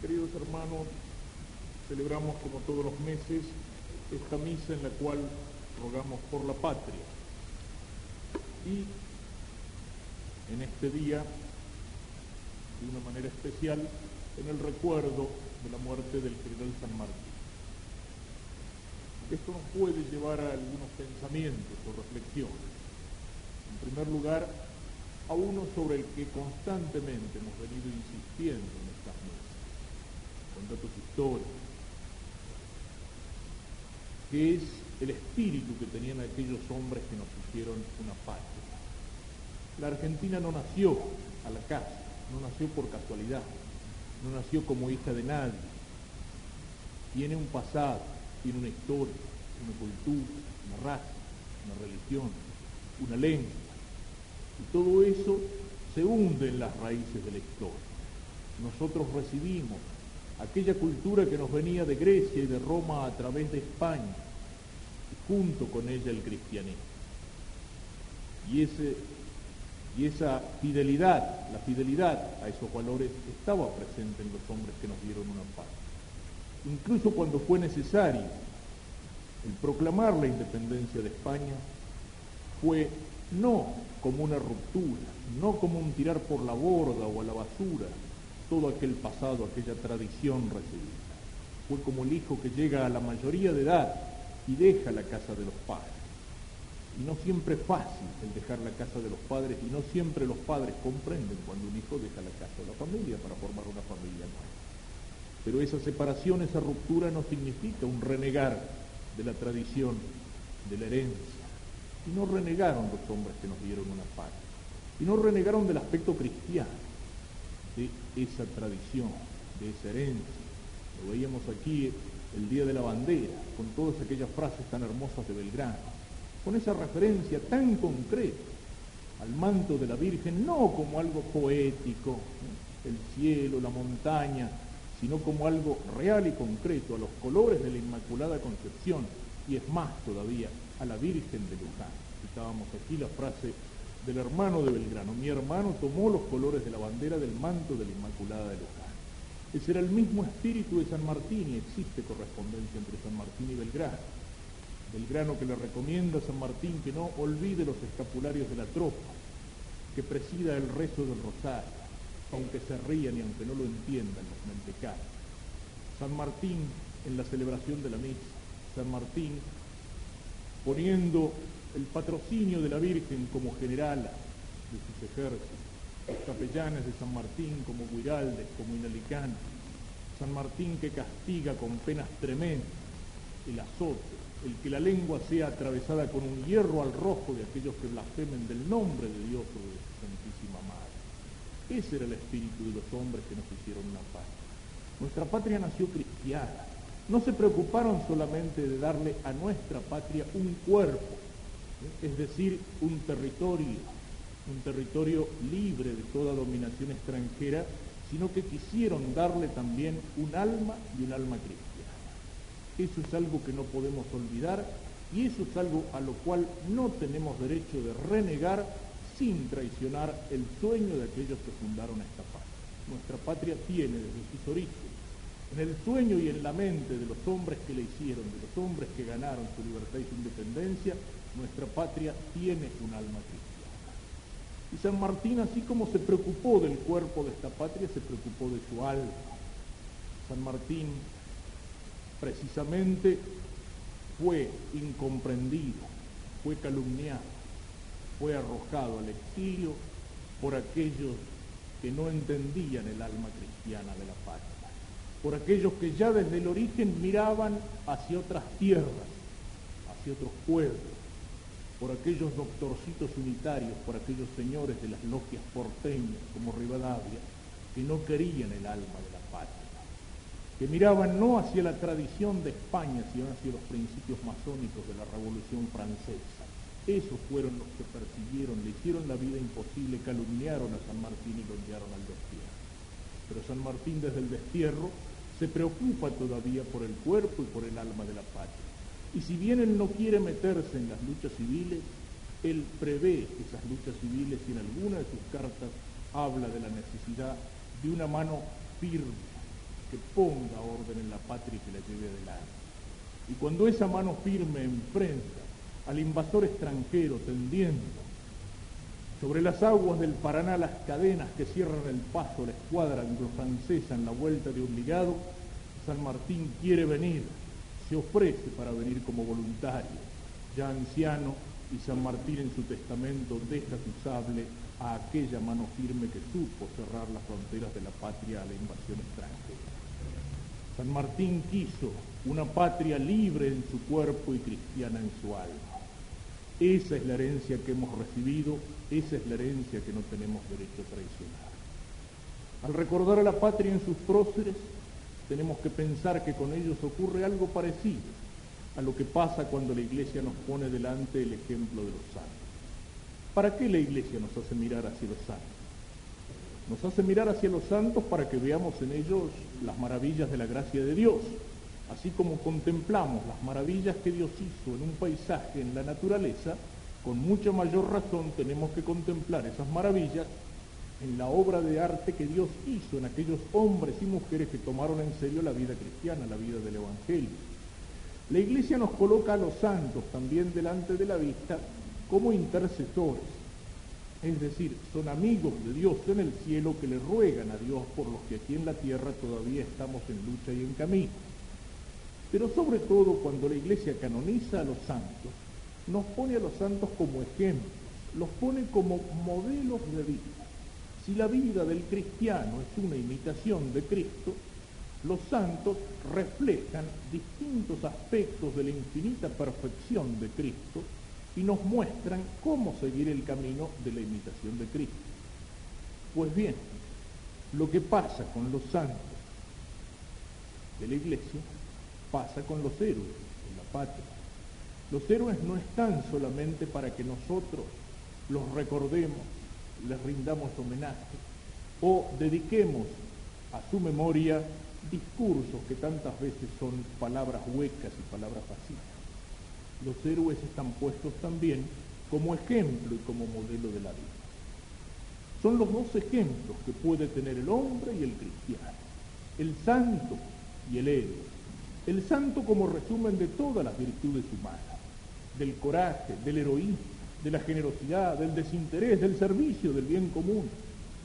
Queridos hermanos, celebramos como todos los meses esta misa en la cual rogamos por la patria. Y en este día, de una manera especial, en el recuerdo de la muerte del general San Martín. Esto nos puede llevar a algunos pensamientos o reflexiones. En primer lugar, a uno sobre el que constantemente hemos venido insistiendo en estas mesas, con datos históricos, que es el espíritu que tenían aquellos hombres que nos hicieron una patria. La Argentina no nació a la casa, no nació por casualidad, no nació como hija de nadie. Tiene un pasado, tiene una historia, una cultura, una raza, una religión, una lengua. Y todo eso se hunde en las raíces de la historia. Nosotros recibimos aquella cultura que nos venía de Grecia y de Roma a través de España, y junto con ella el cristianismo. Y esa fidelidad, la fidelidad a esos valores estaba presente en los hombres que nos dieron una patria. Incluso cuando fue necesario el proclamar la independencia de España, fue no como una ruptura, no como un tirar por la borda o a la basura todo aquel pasado, aquella tradición recibida. Fue como el hijo que llega a la mayoría de edad y deja la casa de los padres. Y no siempre es fácil el dejar la casa de los padres, y no siempre los padres comprenden cuando un hijo deja la casa de la familia para formar una familia nueva. Pero esa separación, esa ruptura no significa un renegar de la tradición, de la herencia. Y no renegaron los hombres que nos dieron una patria. Y no renegaron del aspecto cristiano, de esa tradición, de esa herencia. Lo veíamos aquí el Día de la Bandera, con todas aquellas frases tan hermosas de Belgrano, con esa referencia tan concreta al manto de la Virgen, no como algo poético, el cielo, la montaña, sino como algo real y concreto, a los colores de la Inmaculada Concepción, y es más todavía, a la Virgen de Luján. Citábamos aquí la frase del hermano de Belgrano: mi hermano tomó los colores de la bandera del manto de la Inmaculada de Luján. Ese era el mismo espíritu de San Martín, y existe correspondencia entre San Martín y Belgrano. Belgrano que le recomienda a San Martín que no olvide los escapularios de la tropa, que presida el rezo del rosario, aunque se rían y aunque no lo entiendan los mentecatos. San Martín en la celebración de la misa, San Martín poniendo el patrocinio de la Virgen como generala de sus ejércitos, los capellanes de San Martín como Guiraldes, como Inalicante, San Martín que castiga con penas tremendas el azote, el que la lengua sea atravesada con un hierro al rojo de aquellos que blasfemen del nombre de Dios o de su Santísima Madre. Ese era el espíritu de los hombres que nos hicieron una patria. Nuestra patria nació cristiana. No se preocuparon solamente de darle a nuestra patria un cuerpo, es decir, un territorio libre de toda dominación extranjera, sino que quisieron darle también un alma y un alma cristiana. Eso es algo que no podemos olvidar, y eso es algo a lo cual no tenemos derecho de renegar sin traicionar el sueño de aquellos que fundaron esta patria. Nuestra patria tiene desde sus orígenes, en el sueño y en la mente de los hombres que la hicieron, de los hombres que ganaron su libertad y su independencia, nuestra patria tiene un alma cristiana. Y San Martín, así como se preocupó del cuerpo de esta patria, se preocupó de su alma. San Martín precisamente fue incomprendido, fue calumniado, fue arrojado al exilio por aquellos que no entendían el alma cristiana de la patria, por aquellos que ya desde el origen miraban hacia otras tierras, hacia otros pueblos, por aquellos doctorcitos unitarios, por aquellos señores de las logias porteñas como Rivadavia, que no querían el alma de la patria, que miraban no hacia la tradición de España, sino hacia los principios masónicos de la Revolución Francesa. Esos fueron los que persiguieron, le hicieron la vida imposible, calumniaron a San Martín y lo enviaron al destierro. Pero San Martín desde el destierro se preocupa todavía por el cuerpo y por el alma de la patria. Y si bien él no quiere meterse en las luchas civiles, él prevé esas luchas civiles y en alguna de sus cartas habla de la necesidad de una mano firme, que ponga orden en la patria y que la lleve adelante. Y cuando esa mano firme enfrenta al invasor extranjero tendiendo sobre las aguas del Paraná las cadenas que cierran el paso a la escuadra anglo-francesa en la vuelta de Obligado, San Martín quiere venir, se ofrece para venir como voluntario, ya anciano, y San Martín en su testamento deja su sable a aquella mano firme que supo cerrar las fronteras de la patria a la invasión extranjera. San Martín quiso una patria libre en su cuerpo y cristiana en su alma. Esa es la herencia que hemos recibido, esa es la herencia que no tenemos derecho a traicionar. Al recordar a la patria en sus próceres, tenemos que pensar que con ellos ocurre algo parecido a lo que pasa cuando la Iglesia nos pone delante el ejemplo de los santos. ¿Para qué la Iglesia nos hace mirar hacia los santos? Nos hace mirar hacia los santos para que veamos en ellos las maravillas de la gracia de Dios, así como contemplamos las maravillas que Dios hizo en un paisaje, en la naturaleza. Con mucha mayor razón tenemos que contemplar esas maravillas en la obra de arte que Dios hizo en aquellos hombres y mujeres que tomaron en serio la vida cristiana, la vida del Evangelio. La Iglesia nos coloca a los santos también delante de la vista como intercesores, es decir, son amigos de Dios en el cielo que le ruegan a Dios por los que aquí en la tierra todavía estamos en lucha y en camino. Pero sobre todo cuando la Iglesia canoniza a los santos, nos pone a los santos como ejemplos, los pone como modelos de vida. Si la vida del cristiano es una imitación de Cristo, los santos reflejan distintos aspectos de la infinita perfección de Cristo y nos muestran cómo seguir el camino de la imitación de Cristo. Pues bien, lo que pasa con los santos de la Iglesia pasa con los héroes de la patria. Los héroes no están solamente para que nosotros los recordemos, les rindamos homenaje o dediquemos a su memoria discursos que tantas veces son palabras huecas y palabras vacías. Los héroes están puestos también como ejemplo y como modelo de la vida. Son los dos ejemplos que puede tener el hombre y el cristiano, el santo y el héroe. El santo como resumen de todas las virtudes humanas, del coraje, del heroísmo, de la generosidad, del desinterés, del servicio, del bien común,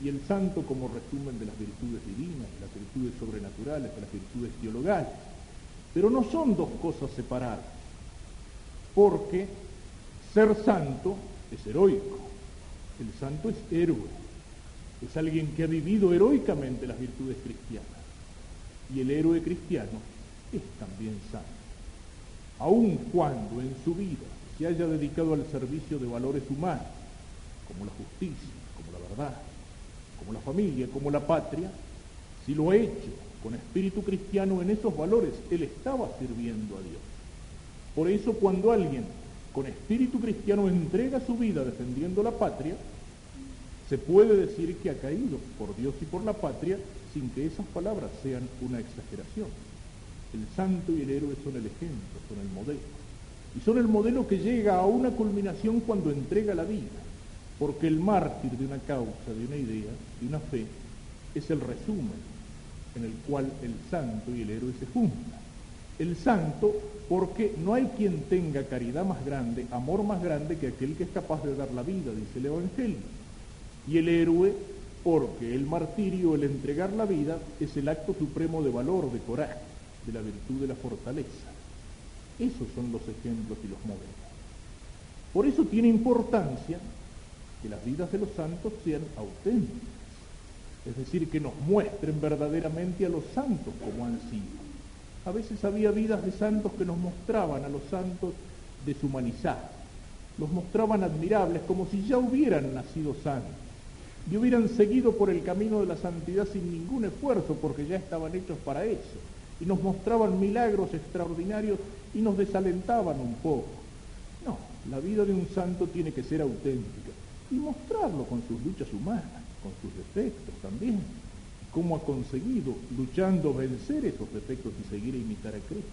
y el santo como resumen de las virtudes divinas, de las virtudes sobrenaturales, de las virtudes teologales. Pero no son dos cosas separadas, porque ser santo es heroico, el santo es héroe, es alguien que ha vivido heroicamente las virtudes cristianas, y el héroe cristiano es también santo, aun cuando en su vida se haya dedicado al servicio de valores humanos, como la justicia, como la verdad, como la familia, como la patria. Si lo ha hecho con espíritu cristiano en esos valores, él estaba sirviendo a Dios. Por eso cuando alguien con espíritu cristiano entrega su vida defendiendo la patria, se puede decir que ha caído por Dios y por la patria sin que esas palabras sean una exageración. El santo y el héroe son el ejemplo, son el modelo. Y son el modelo que llega a una culminación cuando entrega la vida, porque el mártir de una causa, de una idea, de una fe, es el resumen en el cual el santo y el héroe se juntan. El santo porque no hay quien tenga caridad más grande, amor más grande que aquel que es capaz de dar la vida, dice el Evangelio. Y el héroe porque el martirio, el entregar la vida, es el acto supremo de valor, de coraje, de la virtud de la fortaleza. Esos son los ejemplos y los modelos. Por eso tiene importancia que las vidas de los santos sean auténticas, es decir, que nos muestren verdaderamente a los santos como han sido. A veces había vidas de santos que nos mostraban a los santos deshumanizados, los mostraban admirables como si ya hubieran nacido santos y hubieran seguido por el camino de la santidad sin ningún esfuerzo porque ya estaban hechos para eso, y nos mostraban milagros extraordinarios y nos desalentaban un poco. No, la vida de un santo tiene que ser auténtica y mostrarlo con sus luchas humanas, con sus defectos también, cómo ha conseguido, luchando, vencer esos defectos y seguir a imitar a Cristo.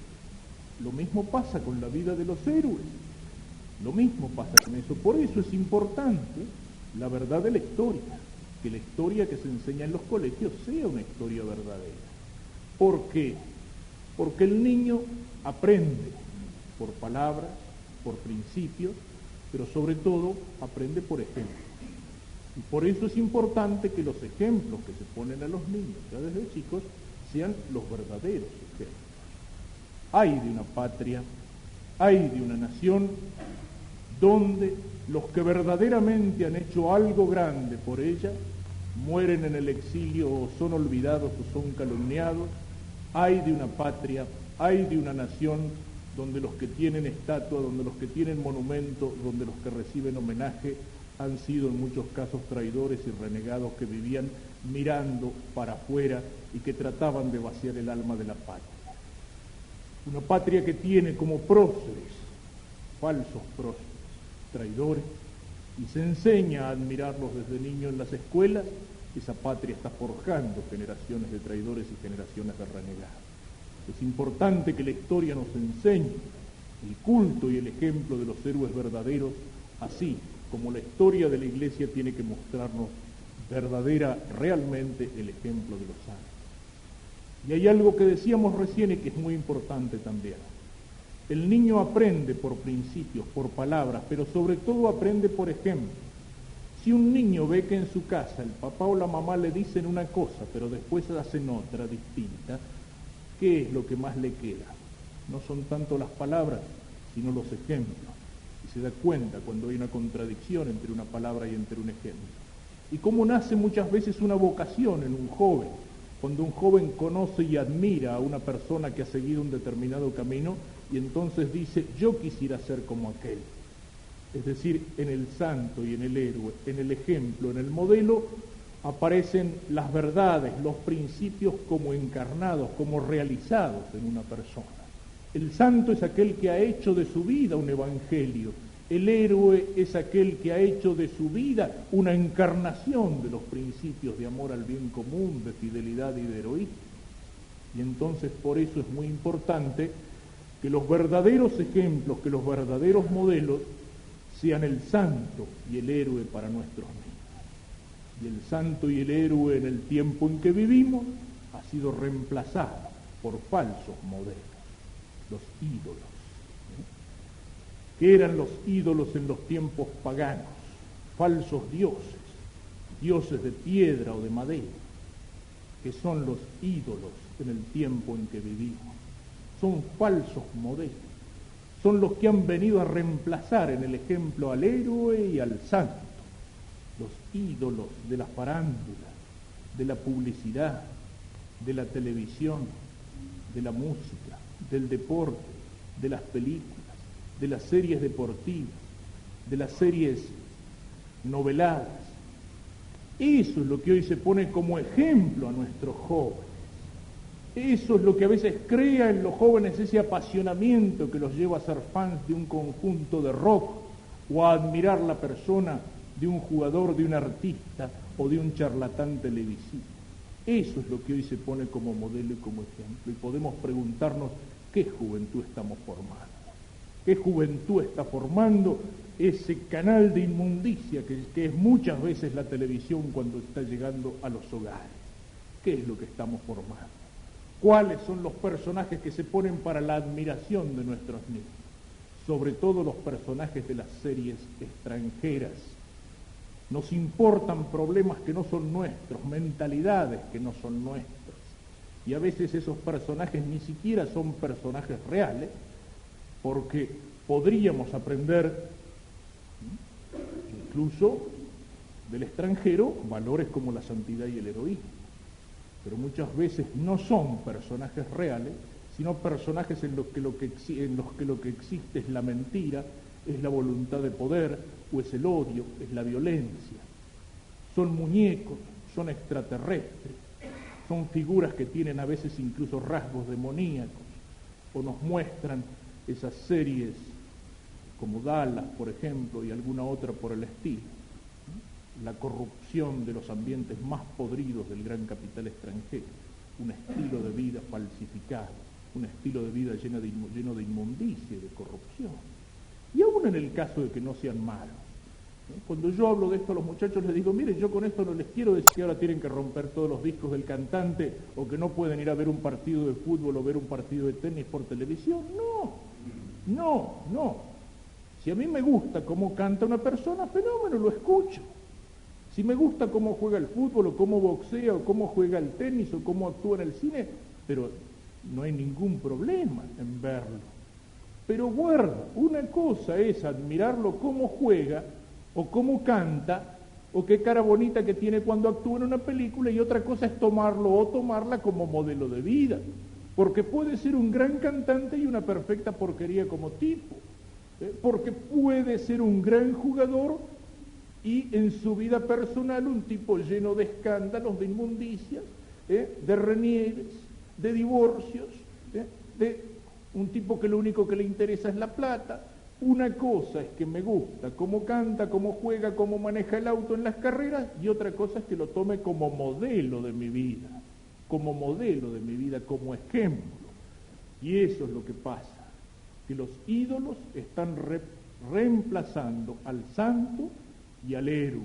Lo mismo pasa con la vida de los héroes, lo mismo pasa con eso. Por eso es importante la verdad de la historia, que la historia que se enseña en los colegios sea una historia verdadera. ¿Por qué? Porque el niño aprende por palabras, por principios, pero sobre todo aprende por ejemplos. Y por eso es importante que los ejemplos que se ponen a los niños ya desde chicos sean los verdaderos ejemplos. Hay de una patria, hay de una nación donde los que verdaderamente han hecho algo grande por ella mueren en el exilio o son olvidados o son calumniados. Hay de una patria, hay de una nación donde los que tienen estatua, donde los que tienen monumento, donde los que reciben homenaje han sido en muchos casos traidores y renegados que vivían mirando para afuera y que trataban de vaciar el alma de la patria. Una patria que tiene como próceres, falsos próceres, traidores, y se enseña a admirarlos desde niño en las escuelas. Esa patria está forjando generaciones de traidores y generaciones de renegados. Es importante que la historia nos enseñe el culto y el ejemplo de los héroes verdaderos, así como la historia de la Iglesia tiene que mostrarnos realmente el ejemplo de los santos. Y hay algo que decíamos recién y que es muy importante también. El niño aprende por principios, por palabras, pero sobre todo aprende por ejemplo. Si un niño ve que en su casa el papá o la mamá le dicen una cosa, pero después hacen otra distinta, ¿qué es lo que más le queda? No son tanto las palabras, sino los ejemplos. Y se da cuenta cuando hay una contradicción entre una palabra y entre un ejemplo. Y cómo nace muchas veces una vocación en un joven. Cuando un joven conoce y admira a una persona que ha seguido un determinado camino y entonces dice, yo quisiera ser como aquel. Es decir, en el santo y en el héroe, en el ejemplo, en el modelo, aparecen las verdades, los principios como encarnados, como realizados en una persona. El santo es aquel que ha hecho de su vida un evangelio. El héroe es aquel que ha hecho de su vida una encarnación de los principios de amor al bien común, de fidelidad y de heroísmo. Y entonces por eso es muy importante que los verdaderos ejemplos, que los verdaderos modelos sean el santo y el héroe para nuestros niños. Y el santo y el héroe en el tiempo en que vivimos ha sido reemplazado por falsos modelos, los ídolos. ¿Qué eran los ídolos en los tiempos paganos? Falsos dioses, dioses de piedra o de madera. ¿Qué son los ídolos en el tiempo en que vivimos? Son falsos modelos. Son los que han venido a reemplazar en el ejemplo al héroe y al santo. Los ídolos de la farándula, de la publicidad, de la televisión, de la música, del deporte, de las películas, de las series deportivas, de las series noveladas. Eso es lo que hoy se pone como ejemplo a nuestros jóvenes. Eso es lo que a veces crea en los jóvenes ese apasionamiento que los lleva a ser fans de un conjunto de rock o a admirar la persona de un jugador, de un artista o de un charlatán televisivo. Eso es lo que hoy se pone como modelo y como ejemplo. Y podemos preguntarnos qué juventud estamos formando. ¿Qué juventud está formando ese canal de inmundicia que es muchas veces la televisión cuando está llegando a los hogares? ¿Qué es lo que estamos formando? ¿Cuáles son los personajes que se ponen para la admiración de nuestros niños? Sobre todo los personajes de las series extranjeras. Nos importan problemas que no son nuestros, mentalidades que no son nuestras. Y a veces esos personajes ni siquiera son personajes reales, porque podríamos aprender incluso del extranjero valores como la santidad y el heroísmo, pero muchas veces no son personajes reales, sino personajes en los que lo que existe es la mentira, es la voluntad de poder, o es el odio, es la violencia. Son muñecos, son extraterrestres, son figuras que tienen a veces incluso rasgos demoníacos, o nos muestran esas series como Dallas, por ejemplo, y alguna otra por el estilo. La corrupción de los ambientes más podridos del gran capital extranjero, un estilo de vida falsificado, un estilo de vida lleno de inmundicia y de corrupción. Y aún en el caso de que no sean malos, Cuando yo hablo de esto a los muchachos les digo, mire, yo con esto no les quiero decir que ahora tienen que romper todos los discos del cantante o que no pueden ir a ver un partido de fútbol o ver un partido de tenis por televisión. No. Si a mí me gusta cómo canta una persona, fenómeno, lo escucho. Si me gusta cómo juega el fútbol o cómo boxea o cómo juega el tenis o cómo actúa en el cine, pero no hay ningún problema en verlo. Pero guarda, una cosa es admirarlo cómo juega o cómo canta, o qué cara bonita que tiene cuando actúa en una película, y otra cosa es tomarlo o tomarla como modelo de vida, porque puede ser un gran cantante y una perfecta porquería como tipo, porque puede ser un gran jugador y en su vida personal un tipo lleno de escándalos, de inmundicias, de renieves, de divorcios, de un tipo que lo único que le interesa es la plata. Una cosa es que me gusta cómo canta, cómo juega, cómo maneja el auto en las carreras, y otra cosa es que lo tome como modelo de mi vida, como ejemplo. Y eso es lo que pasa, que los ídolos están reemplazando al santo y al héroe,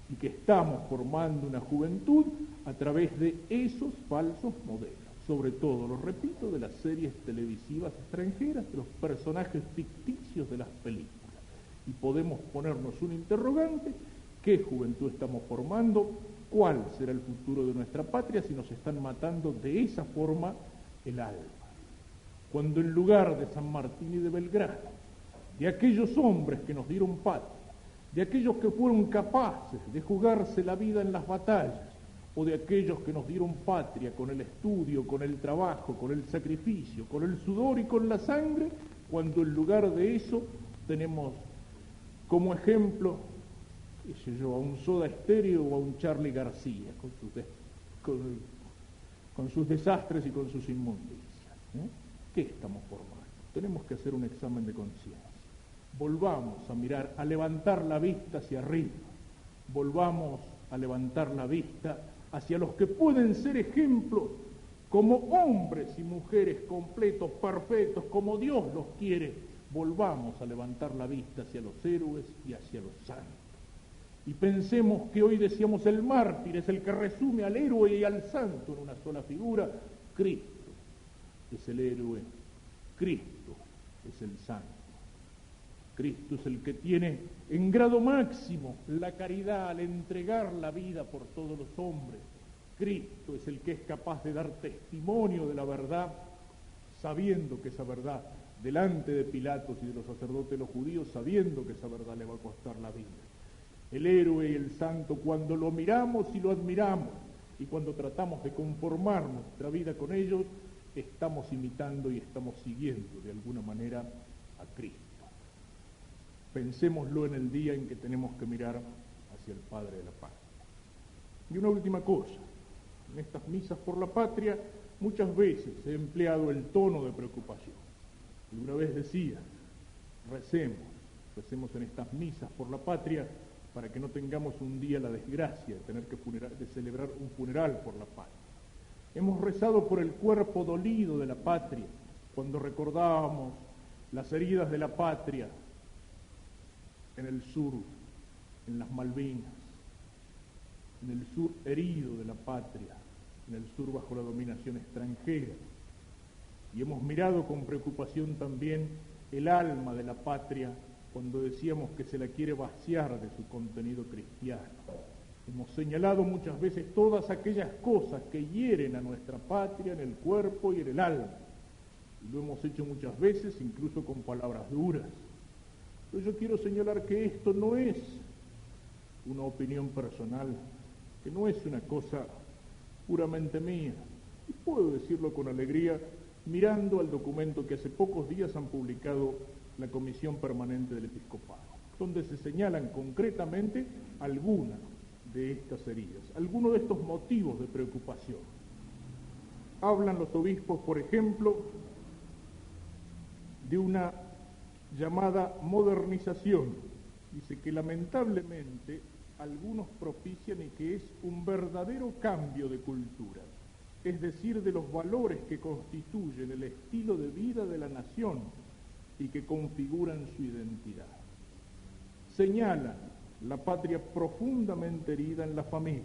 y que estamos formando una juventud a través de esos falsos modelos. Sobre todo, lo repito, de las series televisivas extranjeras, de los personajes ficticios de las películas. Y podemos ponernos un interrogante: ¿qué juventud estamos formando? ¿Cuál será el futuro de nuestra patria si nos están matando de esa forma el alma? Cuando en lugar de San Martín y de Belgrano, de aquellos hombres que nos dieron patria, de aquellos que fueron capaces de jugarse la vida en las batallas, o de aquellos que nos dieron patria con el estudio, con el trabajo, con el sacrificio, con el sudor y con la sangre, cuando en lugar de eso tenemos como ejemplo, qué sé yo, a un Soda Stereo o a un Charly García, con sus desastres y con sus inmundicias. ¿Qué estamos formando? Tenemos que hacer un examen de conciencia. Volvamos a mirar, a levantar la vista hacia arriba. Volvamos a levantar la vista hacia los que pueden ser ejemplos como hombres y mujeres completos, perfectos, como Dios los quiere. Volvamos a levantar la vista hacia los héroes y hacia los santos. Y pensemos que hoy decíamos el mártir es el que resume al héroe y al santo en una sola figura. Cristo es el héroe, Cristo es el santo. Cristo es el que tiene en grado máximo la caridad al entregar la vida por todos los hombres. Cristo es el que es capaz de dar testimonio de la verdad, sabiendo que esa verdad, delante de Pilatos y de los sacerdotes de los judíos, sabiendo que esa verdad le va a costar la vida. El héroe y el santo, cuando lo miramos y lo admiramos, y cuando tratamos de conformar nuestra vida con ellos, estamos imitando y estamos siguiendo de alguna manera a Cristo. Pensémoslo en el día en que tenemos que mirar hacia el Padre de la Patria. Y una última cosa, en estas misas por la patria muchas veces he empleado el tono de preocupación. Y una vez decía, recemos en estas misas por la patria para que no tengamos un día la desgracia de tener que celebrar un funeral por la patria. Hemos rezado por el cuerpo dolido de la patria cuando recordábamos las heridas de la patria en el sur, en las Malvinas, en el sur herido de la patria, en el sur bajo la dominación extranjera. Y hemos mirado con preocupación también el alma de la patria cuando decíamos que se la quiere vaciar de su contenido cristiano. Hemos señalado muchas veces todas aquellas cosas que hieren a nuestra patria en el cuerpo y en el alma. Y lo hemos hecho muchas veces, incluso con palabras duras. Pero yo quiero señalar que esto no es una opinión personal, que no es una cosa puramente mía. Y puedo decirlo con alegría mirando al documento que hace pocos días han publicado la Comisión Permanente del Episcopado, donde se señalan concretamente algunas de estas heridas, algunos de estos motivos de preocupación. Hablan los obispos, por ejemplo, de una llamada modernización. Dice que lamentablemente algunos propician y que es un verdadero cambio de cultura, es decir, de los valores que constituyen el estilo de vida de la nación y que configuran su identidad. Señalan la patria profundamente herida en la familia.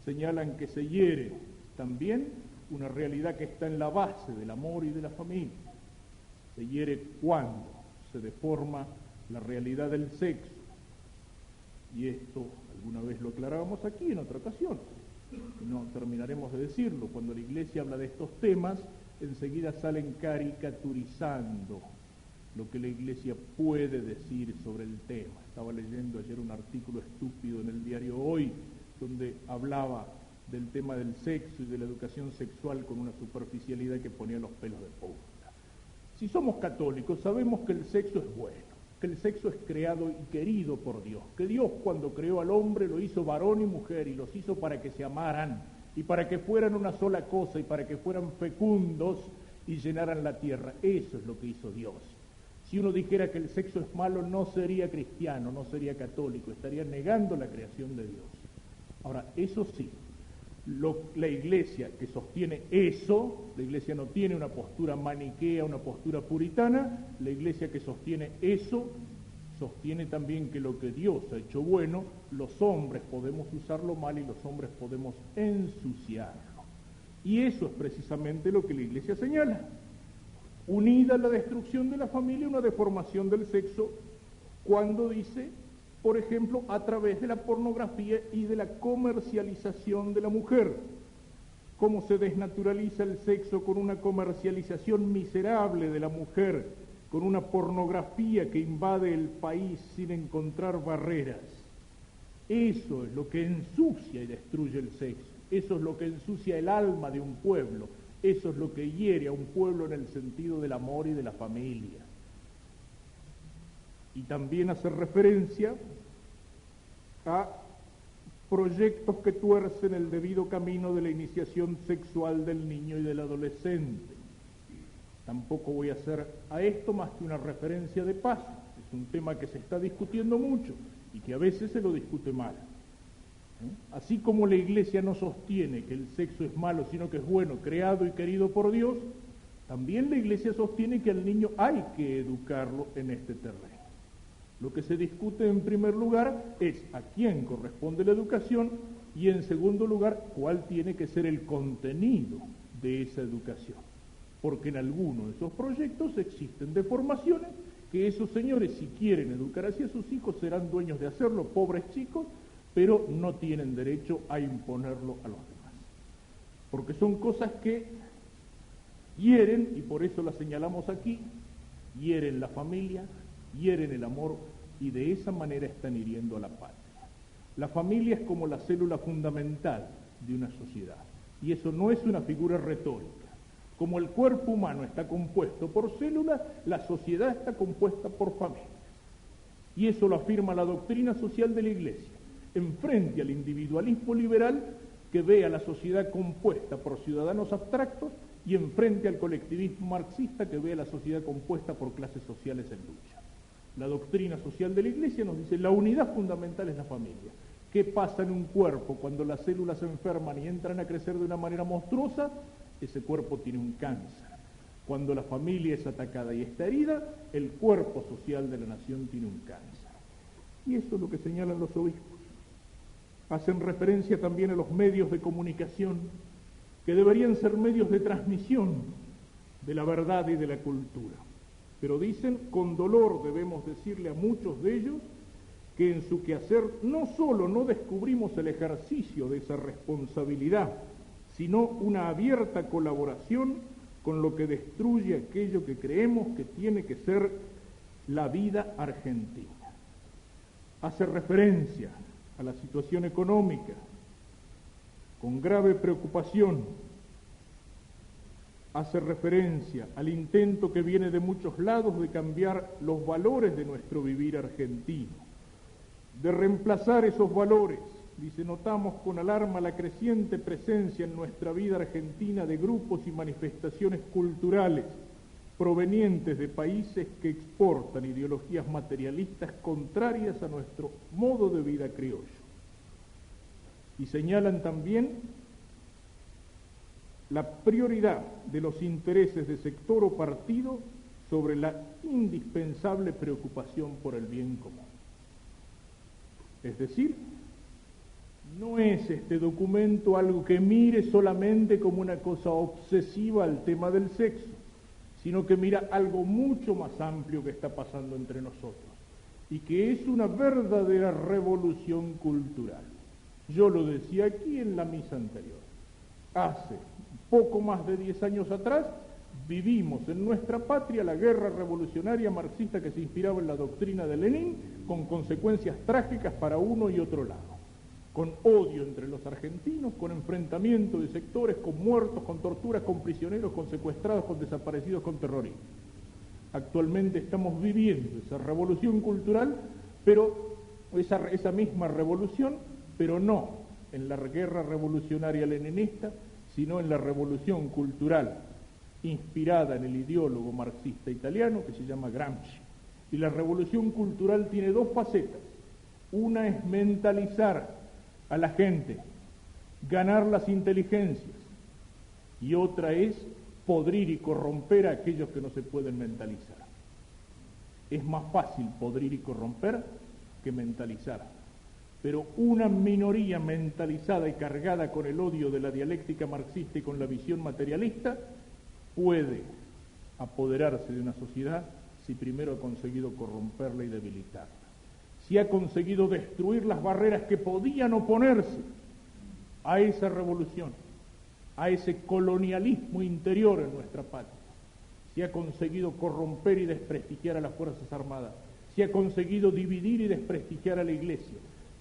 Señalan que se hiere también una realidad que está en la base del amor y de la familia. Se hiere cuando se deforma la realidad del sexo. Y esto alguna vez lo aclarábamos aquí en otra ocasión. No terminaremos de decirlo. Cuando la Iglesia habla de estos temas, enseguida salen caricaturizando lo que la Iglesia puede decir sobre el tema. Estaba leyendo ayer un artículo estúpido en el diario Hoy, donde hablaba del tema del sexo y de la educación sexual con una superficialidad que ponía los pelos de punta. Si somos católicos, sabemos que el sexo es bueno, que el sexo es creado y querido por Dios, que Dios cuando creó al hombre lo hizo varón y mujer y los hizo para que se amaran y para que fueran una sola cosa y para que fueran fecundos y llenaran la tierra. Eso es lo que hizo Dios. Si uno dijera que el sexo es malo, no sería cristiano, no sería católico, estaría negando la creación de Dios. Ahora, eso sí, la Iglesia que sostiene eso, la Iglesia no tiene una postura maniquea, una postura puritana, la Iglesia que sostiene eso, sostiene también que lo que Dios ha hecho bueno, los hombres podemos usarlo mal y los hombres podemos ensuciarlo. Y eso es precisamente lo que la Iglesia señala. Unida a la destrucción de la familia, una deformación del sexo, cuando dice, por ejemplo, a través de la pornografía y de la comercialización de la mujer. Cómo se desnaturaliza el sexo con una comercialización miserable de la mujer, con una pornografía que invade el país sin encontrar barreras. Eso es lo que ensucia y destruye el sexo. Eso es lo que ensucia el alma de un pueblo. Eso es lo que hiere a un pueblo en el sentido del amor y de la familia. Y también hace referencia a proyectos que tuercen el debido camino de la iniciación sexual del niño y del adolescente. Tampoco voy a hacer a esto más que una referencia de paso. Es un tema que se está discutiendo mucho y que a veces se lo discute mal. Así como la Iglesia no sostiene que el sexo es malo, sino que es bueno, creado y querido por Dios, también la Iglesia sostiene que al niño hay que educarlo en este terreno. Lo que se discute en primer lugar es a quién corresponde la educación y en segundo lugar cuál tiene que ser el contenido de esa educación. Porque en algunos de esos proyectos existen deformaciones que esos señores, si quieren educar hacia sus hijos, serán dueños de hacerlo, pobres chicos, pero no tienen derecho a imponerlo a los demás. Porque son cosas que hieren, y por eso las señalamos aquí, hieren la familia, hieren el amor, y de esa manera están hiriendo a la patria. La familia es como la célula fundamental de una sociedad, y eso no es una figura retórica. Como el cuerpo humano está compuesto por células, la sociedad está compuesta por familias. Y eso lo afirma la doctrina social de la Iglesia, enfrente al individualismo liberal que ve a la sociedad compuesta por ciudadanos abstractos y enfrente al colectivismo marxista que ve a la sociedad compuesta por clases sociales en lucha. La doctrina social de la Iglesia nos dice la unidad fundamental es la familia. ¿Qué pasa en un cuerpo cuando las células se enferman y entran a crecer de una manera monstruosa? Ese cuerpo tiene un cáncer. Cuando la familia es atacada y está herida, el cuerpo social de la nación tiene un cáncer. Y eso es lo que señalan los obispos. Hacen referencia también a los medios de comunicación, que deberían ser medios de transmisión de la verdad y de la cultura. Pero dicen, con dolor debemos decirle a muchos de ellos, que en su quehacer no solo no descubrimos el ejercicio de esa responsabilidad, sino una abierta colaboración con lo que destruye aquello que creemos que tiene que ser la vida argentina. Hace referencia a la situación económica, con grave preocupación, hace referencia al intento que viene de muchos lados de cambiar los valores de nuestro vivir argentino, de reemplazar esos valores. Dice, notamos con alarma la creciente presencia en nuestra vida argentina de grupos y manifestaciones culturales provenientes de países que exportan ideologías materialistas contrarias a nuestro modo de vida criollo. Y señalan también la prioridad de los intereses de sector o partido sobre la indispensable preocupación por el bien común. Es decir, no es este documento algo que mire solamente como una cosa obsesiva al tema del sexo, sino que mira algo mucho más amplio que está pasando entre nosotros y que es una verdadera revolución cultural. Yo lo decía aquí en la misa anterior. Hace poco más de 10 años atrás vivimos en nuestra patria la guerra revolucionaria marxista que se inspiraba en la doctrina de Lenin, con consecuencias trágicas para uno y otro lado, con odio entre los argentinos, con enfrentamiento de sectores, con muertos, con torturas, con prisioneros, con secuestrados, con desaparecidos, con terrorismo. Actualmente estamos viviendo esa revolución cultural, pero esa misma revolución, pero no en la guerra revolucionaria leninista, sino en la revolución cultural inspirada en el ideólogo marxista italiano que se llama Gramsci. Y la revolución cultural tiene dos facetas. Una es mentalizar a la gente, ganar las inteligencias, y otra es podrir y corromper a aquellos que no se pueden mentalizar. Es más fácil podrir y corromper que mentalizar, pero una minoría mentalizada y cargada con el odio de la dialéctica marxista y con la visión materialista puede apoderarse de una sociedad si primero ha conseguido corromperla y debilitarla, si ha conseguido destruir las barreras que podían oponerse a esa revolución, a ese colonialismo interior en nuestra patria, si ha conseguido corromper y desprestigiar a las Fuerzas Armadas, si ha conseguido dividir y desprestigiar a la Iglesia,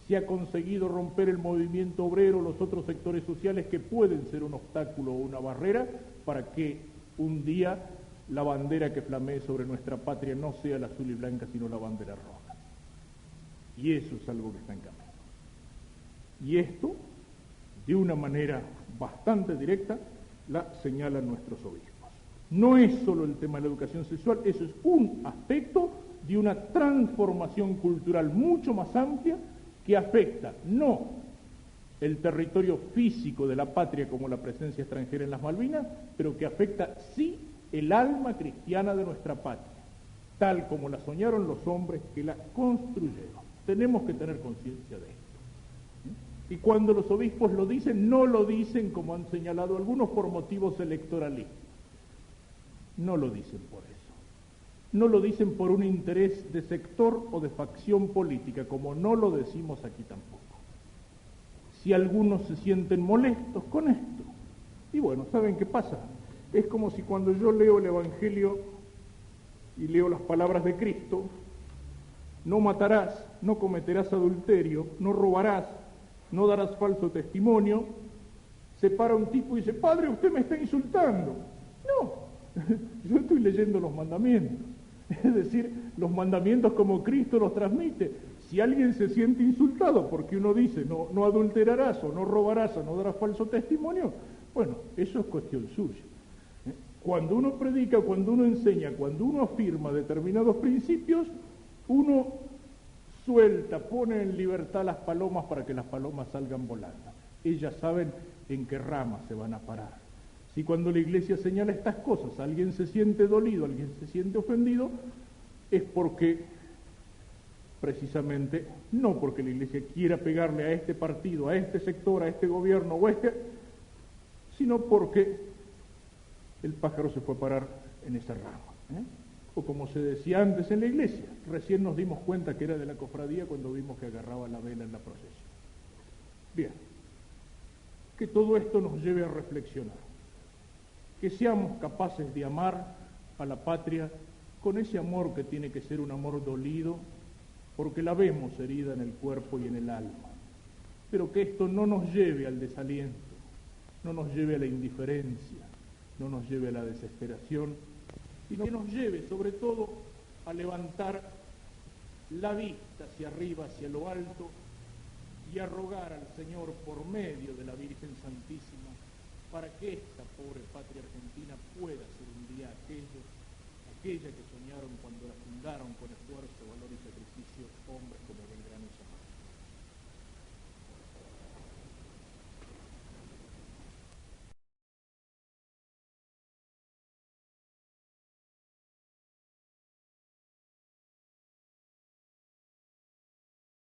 si ha conseguido romper el movimiento obrero, los otros sectores sociales que pueden ser un obstáculo o una barrera para que un día la bandera que flamee sobre nuestra patria no sea la azul y blanca, sino la bandera roja. Y eso es algo que está en camino. Y esto, de una manera bastante directa, la señalan nuestros obispos. No es solo el tema de la educación sexual, eso es un aspecto de una transformación cultural mucho más amplia que afecta no el territorio físico de la patria como la presencia extranjera en las Malvinas, pero que afecta sí el alma cristiana de nuestra patria, tal como la soñaron los hombres que la construyeron. Tenemos que tener conciencia de esto. Y cuando los obispos lo dicen, no lo dicen, como han señalado algunos, por motivos electoralistas. No lo dicen por eso. No lo dicen por un interés de sector o de facción política, como no lo decimos aquí tampoco. Si algunos se sienten molestos con esto, y bueno, ¿saben qué pasa? Es como si cuando yo leo el Evangelio y leo las palabras de Cristo: no matarás, no cometerás adulterio, no robarás, no darás falso testimonio, se para un tipo y dice: padre, usted me está insultando. No, yo estoy leyendo los mandamientos, es decir, los mandamientos como Cristo los transmite. Si alguien se siente insultado porque uno dice no adulterarás, o no robarás, o no darás falso testimonio, bueno, eso es cuestión suya. Cuando uno predica, cuando uno enseña, cuando uno afirma determinados principios, uno suelta, pone en libertad las palomas para que las palomas salgan volando. Ellas saben en qué rama se van a parar. Si cuando la Iglesia señala estas cosas alguien se siente dolido, alguien se siente ofendido, es porque precisamente no porque la Iglesia quiera pegarle a este partido, a este sector, a este gobierno o a sino porque el pájaro se fue a parar en esa rama. O como se decía antes en la Iglesia, recién nos dimos cuenta que era de la cofradía cuando vimos que agarraba la vela en la procesión. Bien, que todo esto nos lleve a reflexionar, que seamos capaces de amar a la patria con ese amor que tiene que ser un amor dolido, porque la vemos herida en el cuerpo y en el alma, pero que esto no nos lleve al desaliento, no nos lleve a la indiferencia, no nos lleve a la desesperación, sino que nos lleve sobre todo a levantar la vista hacia arriba, hacia lo alto, y a rogar al Señor por medio de la Virgen Santísima para que esta pobre patria argentina pueda ser un día aquella que soñaron cuando la fundaron con esfuerzo, valor y sacrificio hombres como Belgrano.